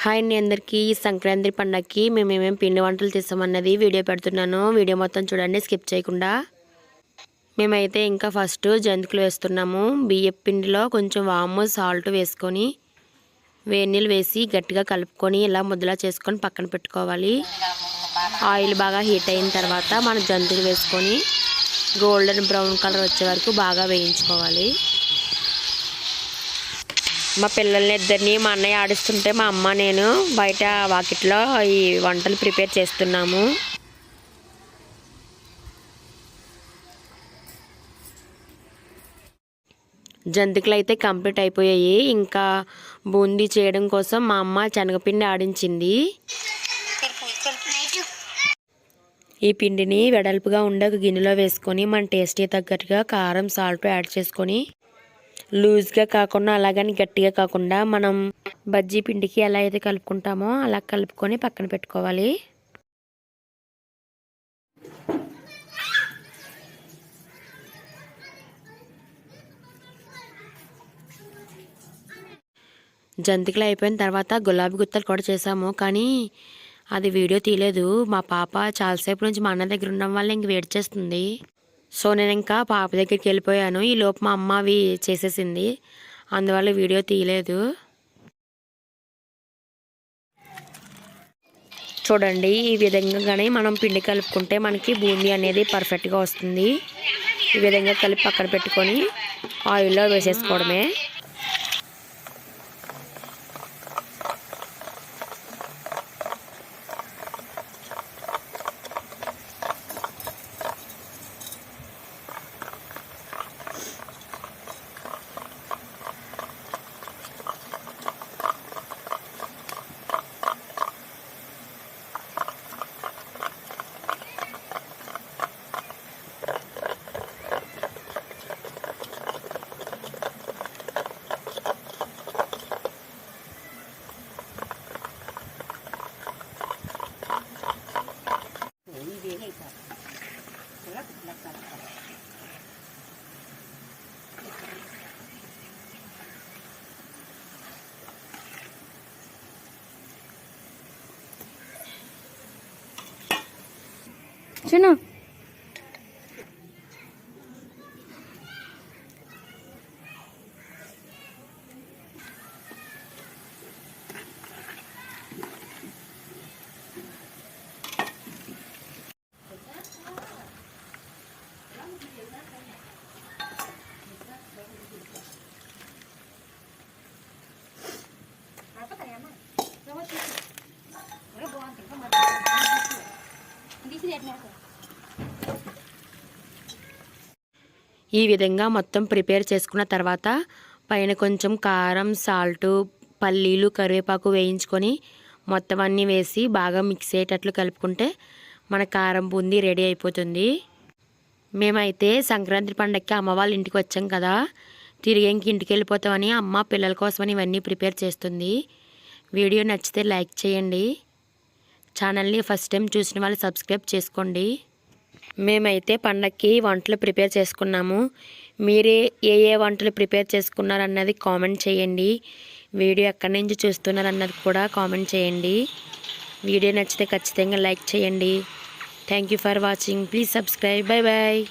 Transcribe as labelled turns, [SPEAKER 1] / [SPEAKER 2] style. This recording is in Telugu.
[SPEAKER 1] హాయ్ అండి అందరికీ సంక్రాంతి పండగకి మేమేమేం పిండి వంటలు చేస్తామన్నది వీడియో పెడుతున్నాను. వీడియో మొత్తం చూడండి, స్కిప్ చేయకుండా. మేమైతే ఇంకా ఫస్ట్ జంతికలు వేస్తున్నాము. బియ్యం పిండిలో కొంచెం వాము సాల్ట్ వేసుకొని వేడి నీళ్ళు వేసి గట్టిగా కలుపుకొని ఇలా ముద్దలా చేసుకొని పక్కన పెట్టుకోవాలి. ఆయిల్ బాగా హీట్ అయిన తర్వాత మన జంతికలు వేసుకొని గోల్డెన్ బ్రౌన్ కలర్ వచ్చే వరకు బాగా వేయించుకోవాలి. మా పిల్లల్ని ఇద్దరిని మా అన్నయ్య ఆడిస్తుంటే మా అమ్మ నేను బయట వాకిట్లో ఈ వంటలు ప్రిపేర్ చేస్తున్నాము. జంతికలు అయితే కంప్లీట్ అయిపోయాయి. ఇంకా బూందీ చేయడం కోసం మా అమ్మ శనగపిండి ఆడించింది. ఈ పిండిని వెడల్పుగా ఉండే ఒక గిన్నెలో వేసుకొని మన టేస్ట్కి తగ్గట్టుగా కారం సాల్ట్ యాడ్ చేసుకొని లూజ్గా కాకుండా అలాగని గట్టిగా కాకుండా మనం బజ్జీ పిండికి ఎలా అయితే కలుపుకుంటామో అలా కలుపుకొని పక్కన పెట్టుకోవాలి. జంతికలు అయిపోయిన తర్వాత గులాబీ గుత్తలు కూడా చేసాము, కానీ అది వీడియో తీయలేదు. మా పాప చాలాసేపు నుంచి మా అన్న దగ్గర ఉండడం వల్ల ఇంక వెయిట్ చేస్తుంది. సో నేను ఇంకా పాప దగ్గరికి వెళ్ళిపోయాను. ఈ లోపు మా అమ్మ అవి చేసేసింది, అందువల్ల వీడియో తీయలేదు. చూడండి, ఈ విధంగానే మనం పిండి కలుపుకుంటే మనకి బూందీ అనేది పర్ఫెక్ట్గా వస్తుంది. ఈ విధంగా కలిపి పక్కన పెట్టుకొని ఆయిల్లో వేసేసుకోవడమే.
[SPEAKER 2] सुनो
[SPEAKER 1] ఈ విధంగా మొత్తం ప్రిపేర్ చేసుకున్న తర్వాత పైన కొంచెం కారం సాల్ట్ పల్లీలు కరివేపాకు వేయించుకొని మొత్తం అన్నీ వేసి బాగా మిక్స్ అయ్యేటట్లు కలుపుకుంటే మన కారం బూందీ రెడీ అయిపోతుంది. మేమైతే సంక్రాంతి పండగకి అమ్మ వాళ్ళ ఇంటికి వచ్చాం కదా, తిరిగి ఇంటికి వెళ్ళిపోతామని అమ్మ పిల్లల కోసమని ఇవన్నీ ప్రిపేర్ చేస్తుంది. వీడియో నచ్చితే లైక్ చేయండి. ఛానల్ని ఫస్ట్ టైం చూసిన వాళ్ళు సబ్స్క్రైబ్ చేసుకోండి. మేమైతే పండగకి వంటలు ప్రిపేర్ చేసుకున్నాము. మీరే ఏ వంటలు ప్రిపేర్ చేసుకున్నారన్నది కామెంట్ చేయండి. వీడియో ఎక్కడి నుంచి చూస్తున్నారన్నది కూడా కామెంట్ చేయండి. వీడియో నచ్చితే ఖచ్చితంగా లైక్ చేయండి. Thank you for watching. Please subscribe. Bye bye.